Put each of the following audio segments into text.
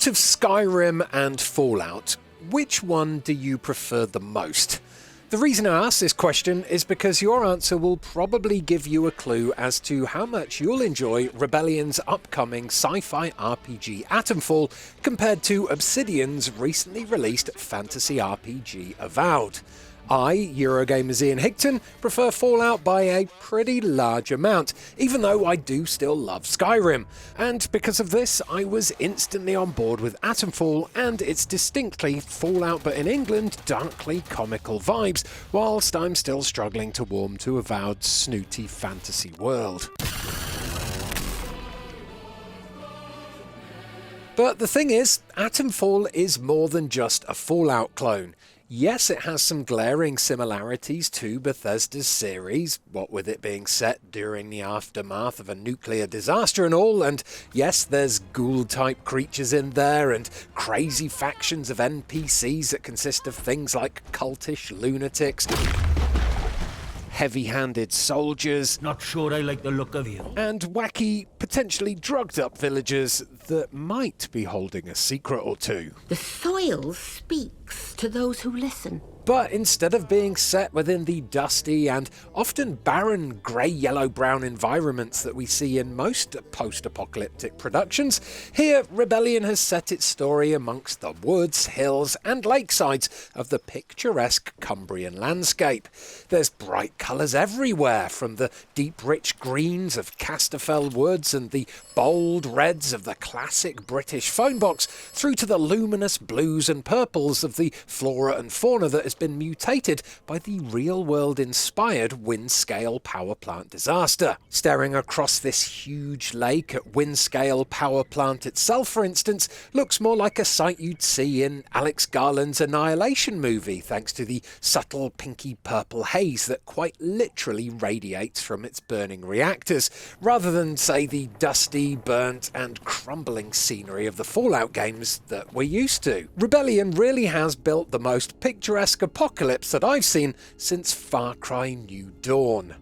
Out of Skyrim and Fallout, which one do you prefer the most? The reason I ask this question is because your answer will probably give you a clue as to how much you'll enjoy Rebellion's upcoming sci-fi RPG Atomfall compared to Obsidian's recently released fantasy RPG Avowed. I, Eurogamer's Ian Higton, prefer Fallout by a pretty large amount, even though I do still love Skyrim. And because of this, I was instantly on board with Atomfall and its distinctly Fallout but in England darkly comical vibes, whilst I'm still struggling to warm to Avowed's snooty fantasy world. But the thing is, Atomfall is more than just a Fallout clone. Yes, it has some glaring similarities to Bethesda's series, what with it being set during the aftermath of a nuclear disaster and all, and yes, there's ghoul-type creatures in there, and crazy factions of NPCs that consist of things like cultish lunatics, heavy-handed soldiers, not sure I like the look of you, and wacky, potentially drugged-up villagers that might be holding a secret or two. The soil speaks to those who listen. But instead of being set within the dusty and often barren grey, yellow, brown environments that we see in most post-apocalyptic productions, here Rebellion has set its story amongst the woods, hills and lakesides of the picturesque Cumbrian landscape. There's bright colours everywhere, from the deep rich greens of Casterfell woods and the bold reds of the classic British phone box, through to the luminous blues and purples of the flora and fauna that has been mutated by the real-world inspired Windscale power plant disaster. Staring across this huge lake at Windscale power plant itself, for instance, looks more like a sight you'd see in Alex Garland's Annihilation movie, thanks to the subtle pinky purple haze that quite literally radiates from its burning reactors, rather than, say, the dusty, burnt and crumbling scenery of the Fallout games that we're used to. Rebellion really has built the most picturesque apocalypse that I've seen since Far Cry New Dawn.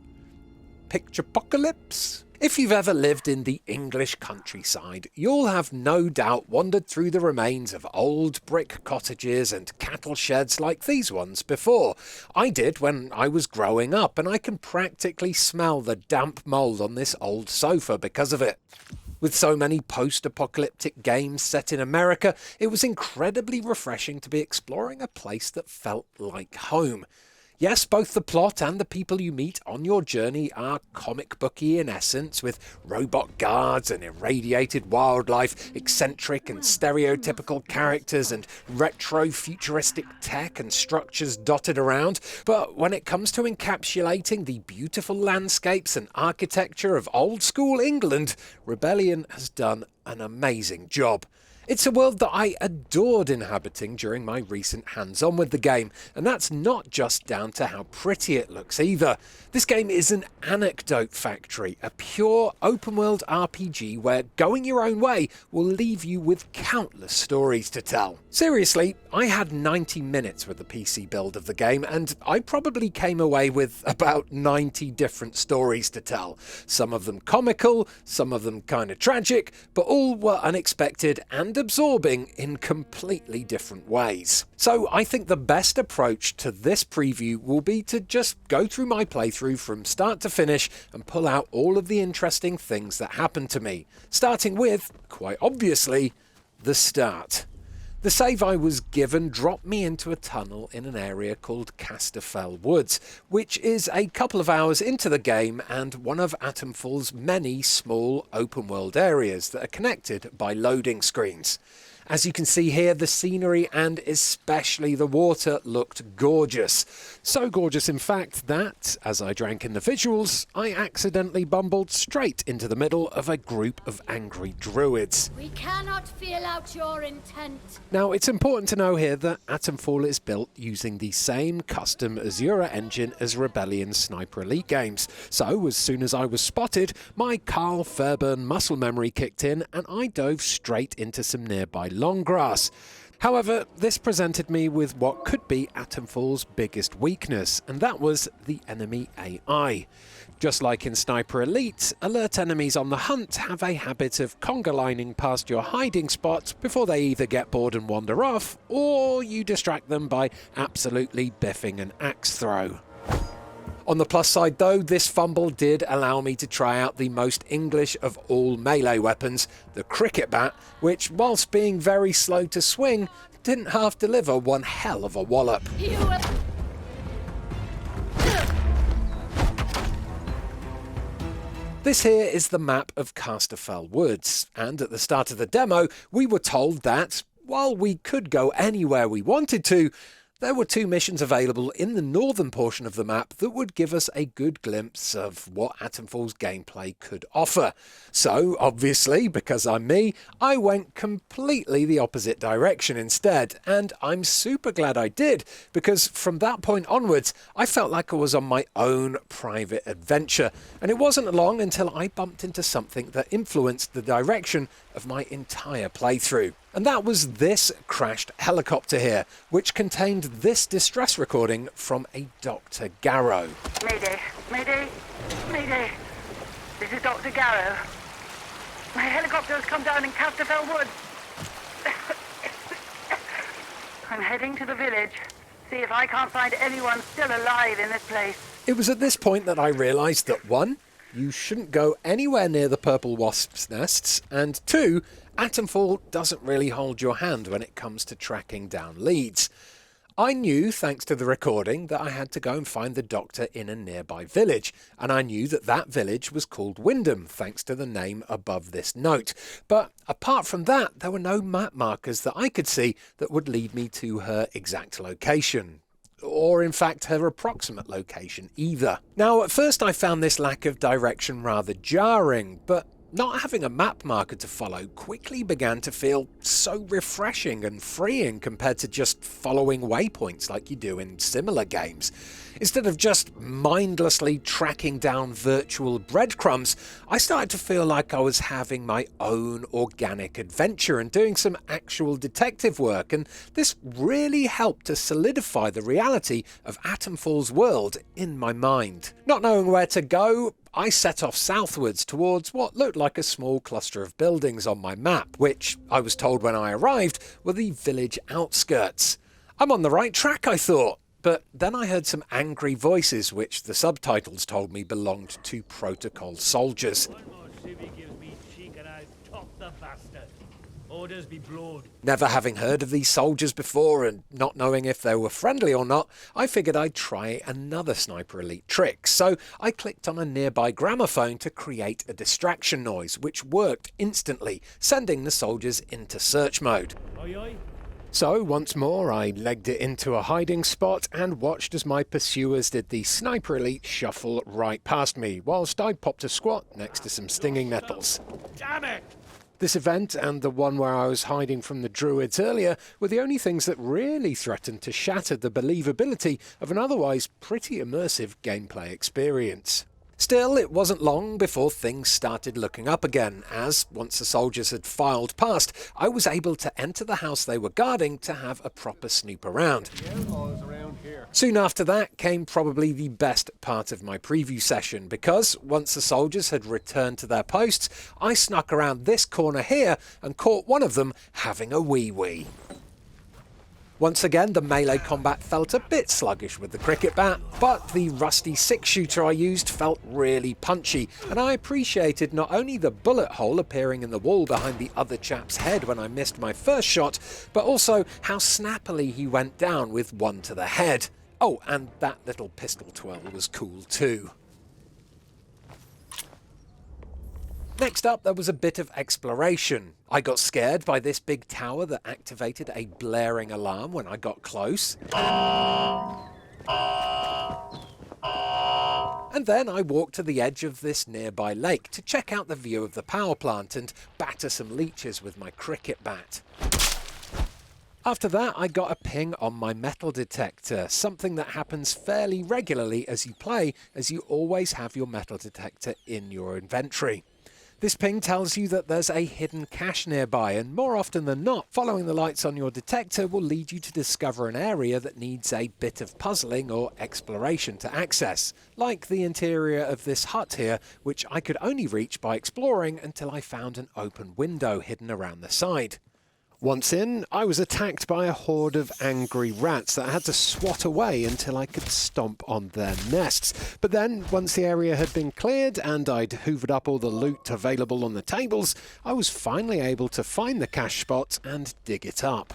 Picture-apocalypse? If you've ever lived in the English countryside, you'll have no doubt wandered through the remains of old brick cottages and cattle sheds like these ones before. I did when I was growing up, and I can practically smell the damp mould on this old sofa because of it. With so many post-apocalyptic games set in America, it was incredibly refreshing to be exploring a place that felt like home. Yes, both the plot and the people you meet on your journey are comic booky in essence, with robot guards and irradiated wildlife, eccentric and stereotypical characters, and retro-futuristic tech and structures dotted around. But when it comes to encapsulating the beautiful landscapes and architecture of old-school England, Rebellion has done an amazing job. It's a world that I adored inhabiting during my recent hands-on with the game, and that's not just down to how pretty it looks either. This game is an anecdote factory, a pure open-world RPG where going your own way will leave you with countless stories to tell. Seriously, I had 90 minutes with the PC build of the game, and I probably came away with about 90 different stories to tell. Some of them comical, some of them kind of tragic, but all were unexpected and absorbing in completely different ways. So I think the best approach to this preview will be to just go through my playthrough from start to finish and pull out all of the interesting things that happened to me, starting with, quite obviously, the start. The save I was given dropped me into a tunnel in an area called Casterfell Woods, which is a couple of hours into the game and one of Atomfall's many small open-world areas that are connected by loading screens. As you can see here, the scenery and especially the water looked gorgeous. So gorgeous, in fact, that, as I drank in the visuals, I accidentally bumbled straight into the middle of a group of angry druids. We cannot feel out your intent. Now, it's important to know here that Atomfall is built using the same custom Azura engine as Rebellion's Sniper Elite games. So, as soon as I was spotted, my Carl Fairburn muscle memory kicked in and I dove straight into some nearby long grass. However, this presented me with what could be Atomfall's biggest weakness, and that was the enemy AI. Just like in Sniper Elite, alert enemies on the hunt have a habit of conga lining past your hiding spot before they either get bored and wander off, or you distract them by absolutely biffing an axe throw. On the plus side though, this fumble did allow me to try out the most English of all melee weapons, the cricket bat, which, whilst being very slow to swing, didn't half deliver one hell of a wallop. You will... This here is the map of Casterfell Woods, and at the start of the demo we were told that, while we could go anywhere we wanted to, there were 2 missions available in the northern portion of the map that would give us a good glimpse of what Atomfall's gameplay could offer. So, obviously, because I'm me, I went completely the opposite direction instead, and I'm super glad I did, because from that point onwards, I felt like I was on my own private adventure, and it wasn't long until I bumped into something that influenced the direction of my entire playthrough. And that was this crashed helicopter here, which contained this distress recording from a Dr. Garrow. Mayday, mayday, mayday. This is Dr. Garrow. My helicopter has come down in Casterfell Woods. I'm heading to the village. See if I can't find anyone still alive in this place. It was at this point that I realised that 1, you shouldn't go anywhere near the purple wasps' nests, and 2, Atomfall doesn't really hold your hand when it comes to tracking down leads. I knew, thanks to the recording, that I had to go and find the doctor in a nearby village, and I knew that that village was called Wyndham, thanks to the name above this note. But apart from that, there were no map markers that I could see that would lead me to her exact location. Or in fact her approximate location either. Now at first I found this lack of direction rather jarring, but not having a map marker to follow quickly began to feel so refreshing and freeing compared to just following waypoints like you do in similar games. Instead of just mindlessly tracking down virtual breadcrumbs, I started to feel like I was having my own organic adventure and doing some actual detective work, and this really helped to solidify the reality of Atomfall's world in my mind. Not knowing where to go, I set off southwards towards what looked like a small cluster of buildings on my map, which I was told when I arrived were the village outskirts. I'm on the right track, I thought. But then I heard some angry voices which the subtitles told me belonged to protocol soldiers. Orders be blowed. Never having heard of these soldiers before and not knowing if they were friendly or not, I figured I'd try another Sniper Elite trick. So I clicked on a nearby gramophone to create a distraction noise, which worked instantly, sending the soldiers into search mode. Oi, oi. So once more I legged it into a hiding spot and watched as my pursuers did the Sniper Elite shuffle right past me, whilst I popped a squat next to some stinging nettles. Damn it! This event and the one where I was hiding from the druids earlier were the only things that really threatened to shatter the believability of an otherwise pretty immersive gameplay experience. Still, it wasn't long before things started looking up again, as, once the soldiers had filed past, I was able to enter the house they were guarding to have a proper snoop around. Soon after that came probably the best part of my preview session, because once the soldiers had returned to their posts, I snuck around this corner here and caught one of them having a wee-wee. Once again, the melee combat felt a bit sluggish with the cricket bat, but the rusty 6-shooter I used felt really punchy, and I appreciated not only the bullet hole appearing in the wall behind the other chap's head when I missed my first shot, but also how snappily he went down with one to the head. Oh, and that little pistol twirl was cool too. Next up, there was a bit of exploration. I got scared by this big tower that activated a blaring alarm when I got close. And then I walked to the edge of this nearby lake to check out the view of the power plant and batter some leeches with my cricket bat. After that, I got a ping on my metal detector, something that happens fairly regularly as you play, as you always have your metal detector in your inventory. This ping tells you that there's a hidden cache nearby, and more often than not, following the lights on your detector will lead you to discover an area that needs a bit of puzzling or exploration to access, like the interior of this hut here, which I could only reach by exploring until I found an open window hidden around the side. Once in, I was attacked by a horde of angry rats that I had to swat away until I could stomp on their nests. But then, once the area had been cleared and I'd hoovered up all the loot available on the tables, I was finally able to find the cache spot and dig it up.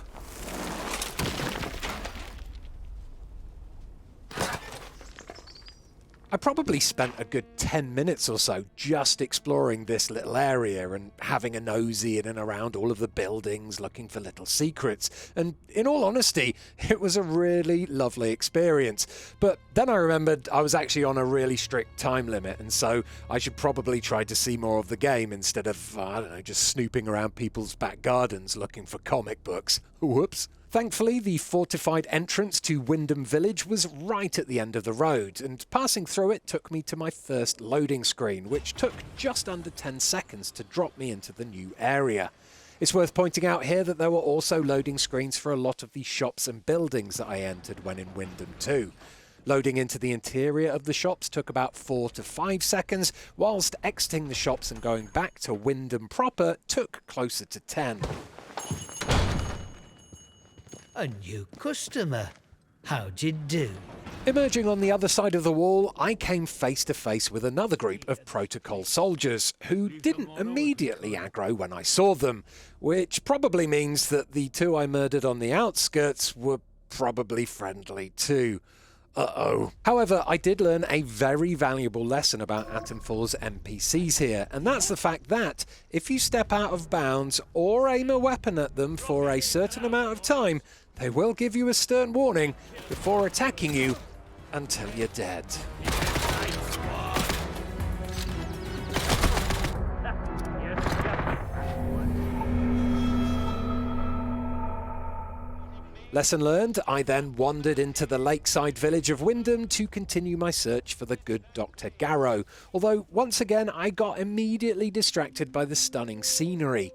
I probably spent a good 10 minutes or so just exploring this little area and having a nosy in and around all of the buildings looking for little secrets, and in all honesty it was a really lovely experience. But then I remembered I was actually on a really strict time limit, and so I should probably try to see more of the game instead of, I don't know, just snooping around people's back gardens looking for comic books. Whoops. Thankfully, the fortified entrance to Wyndham village was right at the end of the road, and passing through it took me to my first loading screen, which took just under 10 seconds to drop me into the new area. It's worth pointing out here that there were also loading screens for a lot of the shops and buildings that I entered when in Wyndham too. Loading into the interior of the shops took about 4 to 5 seconds, whilst exiting the shops and going back to Wyndham proper took closer to 10. A new customer. How'd you do? Emerging on the other side of the wall, I came face to face with another group of protocol soldiers who didn't immediately aggro when I saw them, which probably means that the two I murdered on the outskirts were probably friendly too. Uh-oh. However, I did learn a very valuable lesson about Atomfall's NPCs here, and that's the fact that if you step out of bounds or aim a weapon at them for a certain amount of time, they will give you a stern warning before attacking you until you're dead. Lesson learned, I then wandered into the lakeside village of Wyndham to continue my search for the good Dr. Garrow, although once again I got immediately distracted by the stunning scenery.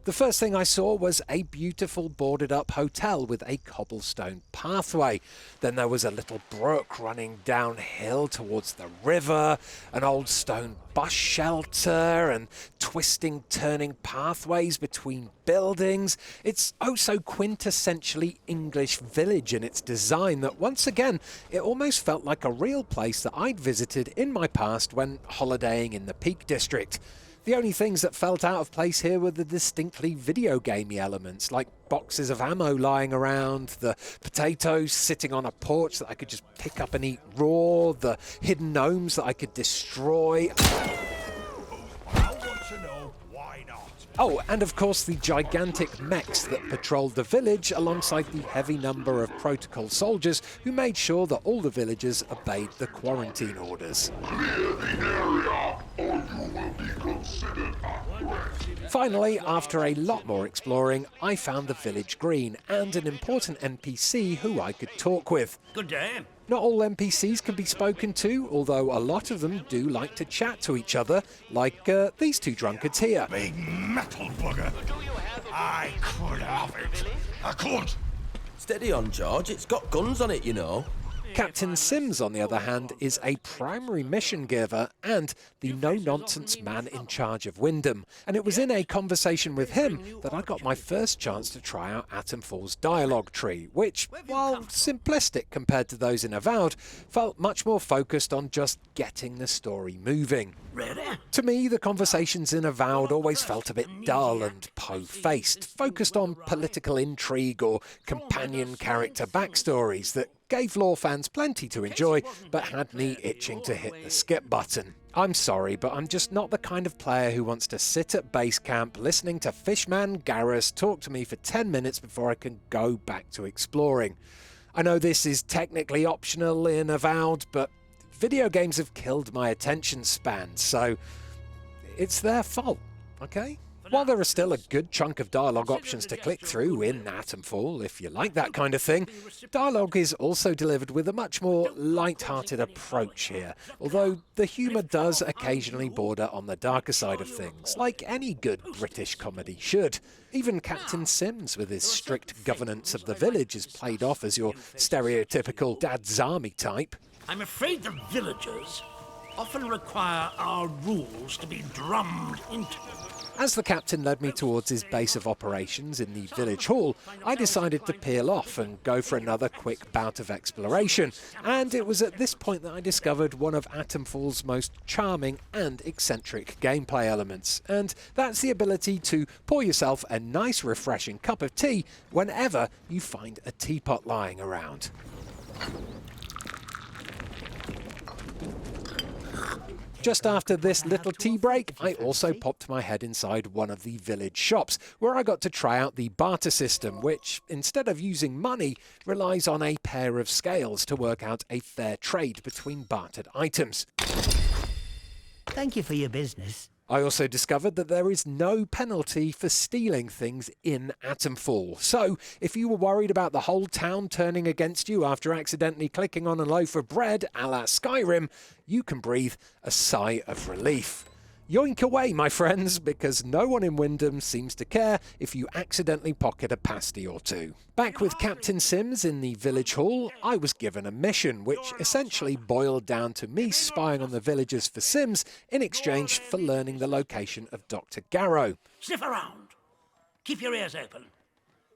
The first thing I saw was a beautiful boarded up hotel with a cobblestone pathway. Then there was a little brook running downhill towards the river, an old stone bus shelter, and twisting, turning pathways between buildings. It's oh so quintessentially English village in its design that once again it almost felt like a real place that I'd visited in my past when holidaying in the Peak District. The only things that felt out of place here were the distinctly video gamey elements, like boxes of ammo lying around, the potatoes sitting on a porch that I could just pick up and eat raw, the hidden gnomes that I could destroy. Oh, and of course the gigantic mechs that patrolled the village alongside the heavy number of protocol soldiers who made sure that all the villagers obeyed the quarantine orders. Clear the area, or you will be considered a threat. Finally, after a lot more exploring, I found the village green and an important NPC who I could talk with. Good day. Not all NPCs can be spoken to, although a lot of them do like to chat to each other, like these two drunkards here. Big metal bugger. I could have it. I could. Steady on, George. It's got guns on it, you know. Captain Sims, on the other hand, is a primary mission giver and the no-nonsense man in charge of Wyndham, and it was in a conversation with him that I got my first chance to try out Atomfall's dialogue tree, which, while simplistic compared to those in Avowed, felt much more focused on just getting the story moving. To me, the conversations in Avowed always felt a bit dull and po-faced, focused on political intrigue or companion character backstories that gave lore fans plenty to enjoy, but had me itching to hit the skip button. I'm sorry, but I'm just not the kind of player who wants to sit at base camp listening to Fishman Garrus talk to me for 10 minutes before I can go back to exploring. I know this is technically optional in Avowed, but video games have killed my attention span, so it's their fault, okay? While there are still a good chunk of dialogue options to click through in Atomfall, if you like that kind of thing, dialogue is also delivered with a much more light-hearted approach here, although the humour does occasionally border on the darker side of things, like any good British comedy should. Even Captain Sims, with his strict governance of the village, is played off as your stereotypical Dad's Army type. I'm afraid the villagers often require our rules to be drummed into. As the captain led me towards his base of operations in the village hall, I decided to peel off and go for another quick bout of exploration, and it was at this point that I discovered one of Atomfall's most charming and eccentric gameplay elements, and that's the ability to pour yourself a nice refreshing cup of tea whenever you find a teapot lying around. Just after this little tea break, I also popped my head inside one of the village shops, where I got to try out the barter system, which, instead of using money, relies on a pair of scales to work out a fair trade between bartered items. Thank you for your business. I also discovered that there is no penalty for stealing things in Atomfall. So, if you were worried about the whole town turning against you after accidentally clicking on a loaf of bread a la Skyrim, you can breathe a sigh of relief. Yoink away, my friends, because no one in Wyndham seems to care if you accidentally pocket a pasty or two. Back with Captain Sims in the village hall, I was given a mission, which essentially boiled down to me spying on the villagers for Sims in exchange for learning the location of Dr. Garrow. Sniff around. Keep your ears open.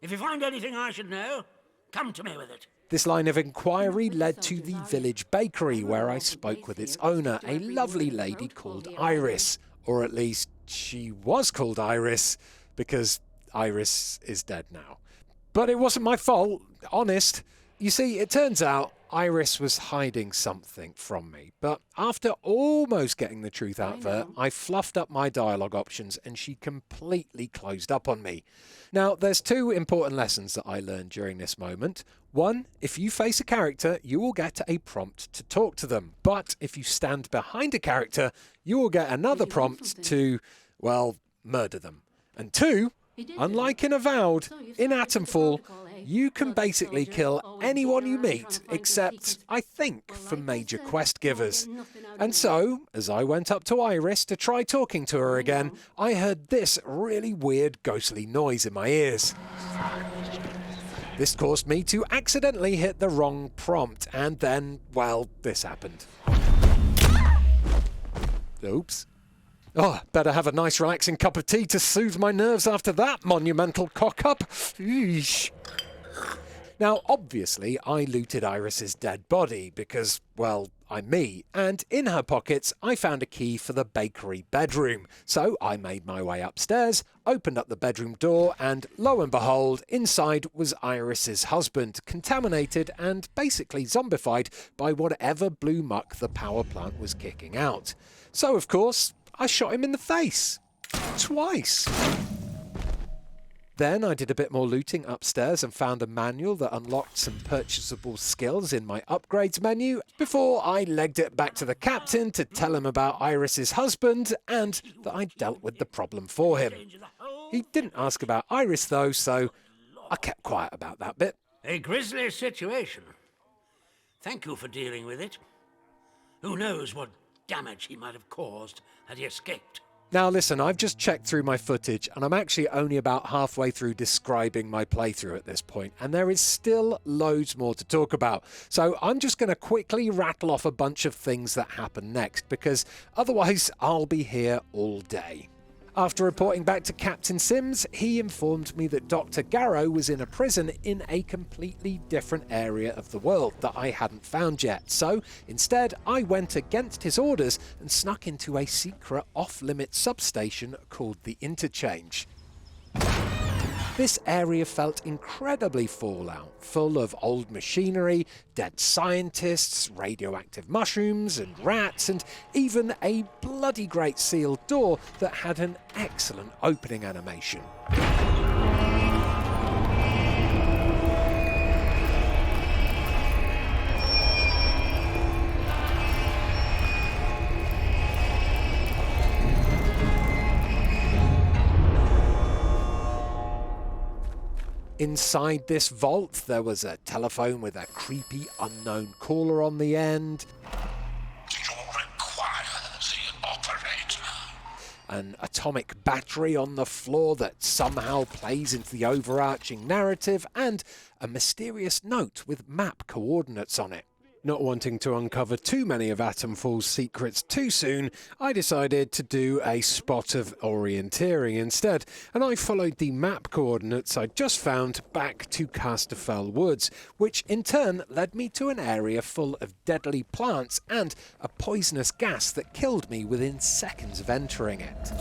If you find anything I should know, come to me with it. This line of inquiry led to the village bakery, where I spoke with its owner, a lovely lady called Iris. Or at least she was called Iris, because Iris is dead now. But it wasn't my fault, honest. You see, it turns out Iris was hiding something from me. But after almost getting the truth out of her, I fluffed up my dialogue options and she completely closed up on me. Now, there's two important lessons that I learned during this moment. One, if you face a character, you will get a prompt to talk to them. But if you stand behind a character, you will get another prompt to, well, murder them. And two, unlike in Avowed, in Atomfall, you can basically kill anyone you meet, except, I think, for major quest givers. And so, as I went up to Iris to try talking to her again, I heard this really weird ghostly noise in my ears. This caused me to accidentally hit the wrong prompt, and then, well, this happened. Oops. Oh, better have a nice relaxing cup of tea to soothe my nerves after that monumental cock-up. Eesh. Now, obviously, I looted Iris's dead body because, well, I'm me, and in her pockets I found a key for the bakery bedroom. So I made my way upstairs, opened up the bedroom door, and lo and behold, inside was Iris's husband, contaminated and basically zombified by whatever blue muck the power plant was kicking out. So, of course, I shot him in the face. Twice. Then I did a bit more looting upstairs and found a manual that unlocked some purchasable skills in my upgrades menu before I legged it back to the captain to tell him about Iris's husband and that I dealt with the problem for him. He didn't ask about Iris though, so I kept quiet about that bit. A grisly situation. Thank you for dealing with it. Who knows what damage he might have caused had he escaped. Now listen, I've just checked through my footage and I'm actually only about halfway through describing my playthrough at this point, and there is still loads more to talk about. So I'm just going to quickly rattle off a bunch of things that happen next, because otherwise I'll be here all day. After reporting back to Captain Sims, he informed me that Dr. Garrow was in a prison in a completely different area of the world that I hadn't found yet. So, instead, I went against his orders and snuck into a secret off-limit substation called the Interchange. This area felt incredibly Fallout, full of old machinery, dead scientists, radioactive mushrooms and rats, and even a bloody great sealed door that had an excellent opening animation. Inside this vault, there was a telephone with a creepy unknown caller on the end. Do you require the operator? An atomic battery on the floor that somehow plays into the overarching narrative, and a mysterious note with map coordinates on it. Not wanting to uncover too many of Atomfall's secrets too soon, I decided to do a spot of orienteering instead, and I followed the map coordinates I'd just found back to Casterfell Woods, which in turn led me to an area full of deadly plants and a poisonous gas that killed me within seconds of entering it.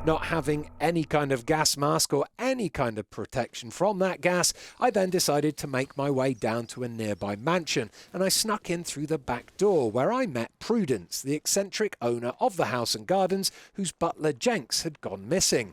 Not having any kind of gas mask or any kind of protection from that gas, I then decided to make my way down to a nearby mansion, and I snuck in through the back door where I met Prudence, the eccentric owner of the house and gardens whose butler Jenks had gone missing.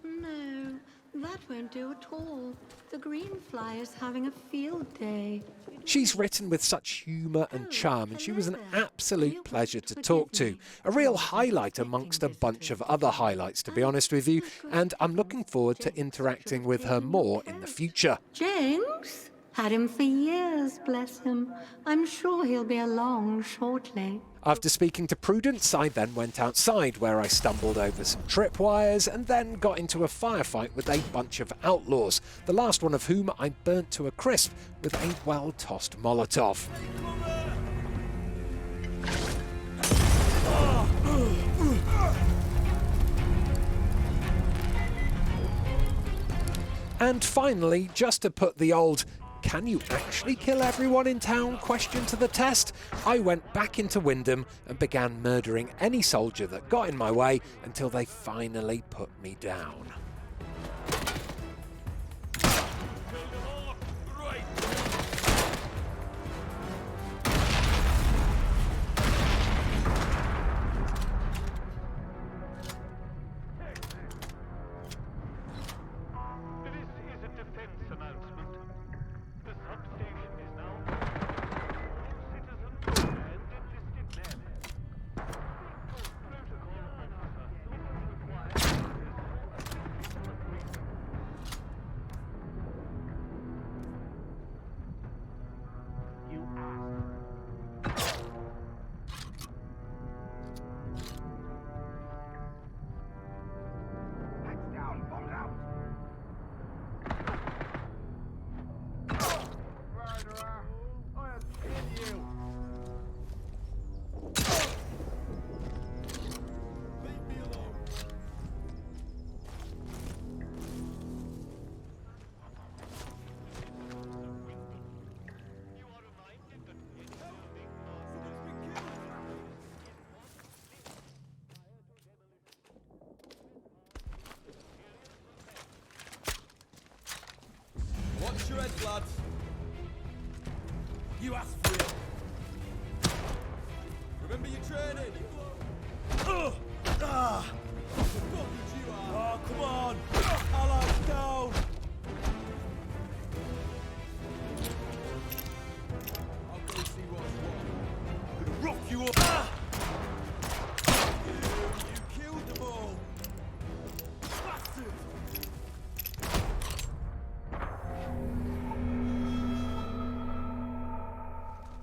No, that won't do at all. The Greenfly is having a field day. She's written with such humour and charm, and she was an absolute pleasure to talk to. A real highlight amongst a bunch of other highlights, to be honest with you, and I'm looking forward to interacting with her more in the future. Jenks? Had him for years, bless him. I'm sure he'll be along shortly. After speaking to Prudence, I then went outside where I stumbled over some tripwires and then got into a firefight with a bunch of outlaws, the last one of whom I burnt to a crisp with a well-tossed Molotov. And finally, just to put the old "can you actually kill everyone in town?" question to the test, I went back into Wyndham and began murdering any soldier that got in my way until they finally put me down. This is a defense announcement. The substation is now citizen and enlisted men. Protocol officer. You asked. Lights down, bombs out. I have hit you. Leave me alone. You are reminded that in building Watch your heads, lads. You asked for it. Remember your training. Oh, come on. Allies down. I'll go see what's what. I'm gonna rock you up. You killed them all. Bastard.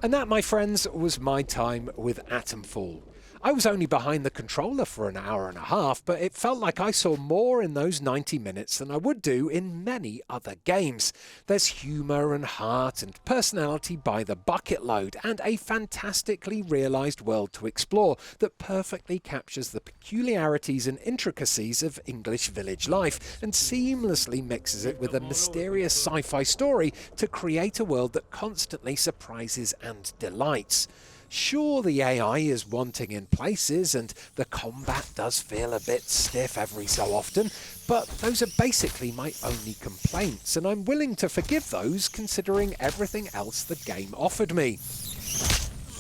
And that, my friends, was my time with Atomfall. I was only behind the controller for an hour and a half, but it felt like I saw more in those 90 minutes than I would do in many other games. There's humour and heart and personality by the bucket load, and a fantastically realised world to explore that perfectly captures the peculiarities and intricacies of English village life and seamlessly mixes it with a mysterious sci-fi story to create a world that constantly surprises and delights. Sure, the AI is wanting in places and the combat does feel a bit stiff every so often, but those are basically my only complaints, and I'm willing to forgive those considering everything else the game offered me.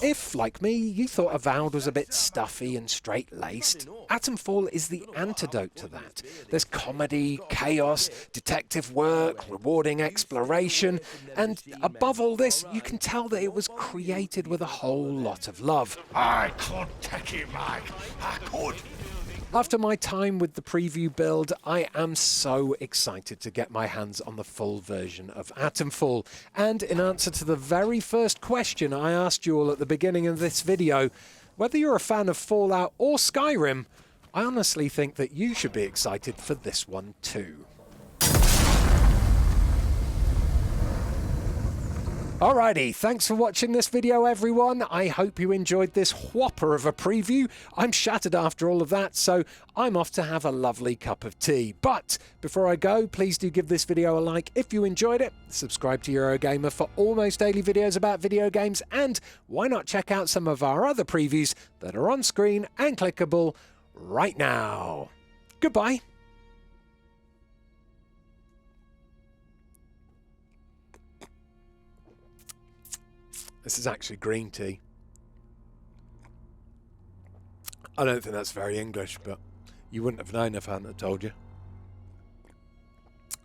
If, like me, you thought Avowed was a bit stuffy and straight-laced, Atomfall is the antidote to that. There's comedy, chaos, detective work, rewarding exploration, and above all this, you can tell that it was created with a whole lot of love. I could take it back. I could. After my time with the preview build, I am so excited to get my hands on the full version of Atomfall. And in answer to the very first question I asked you all at the beginning of this video, whether you're a fan of Fallout or Skyrim, I honestly think that you should be excited for this one too. Alrighty, thanks for watching this video everyone. I hope you enjoyed this whopper of a preview. I'm shattered after all of that, so I'm off to have a lovely cup of tea. But before I go, please do give this video a like if you enjoyed it. Subscribe to Eurogamer for almost daily videos about video games, and why not check out some of our other previews that are on screen and clickable right now. Goodbye. This is actually green tea. I don't think that's very English, but you wouldn't have known if I hadn't told you.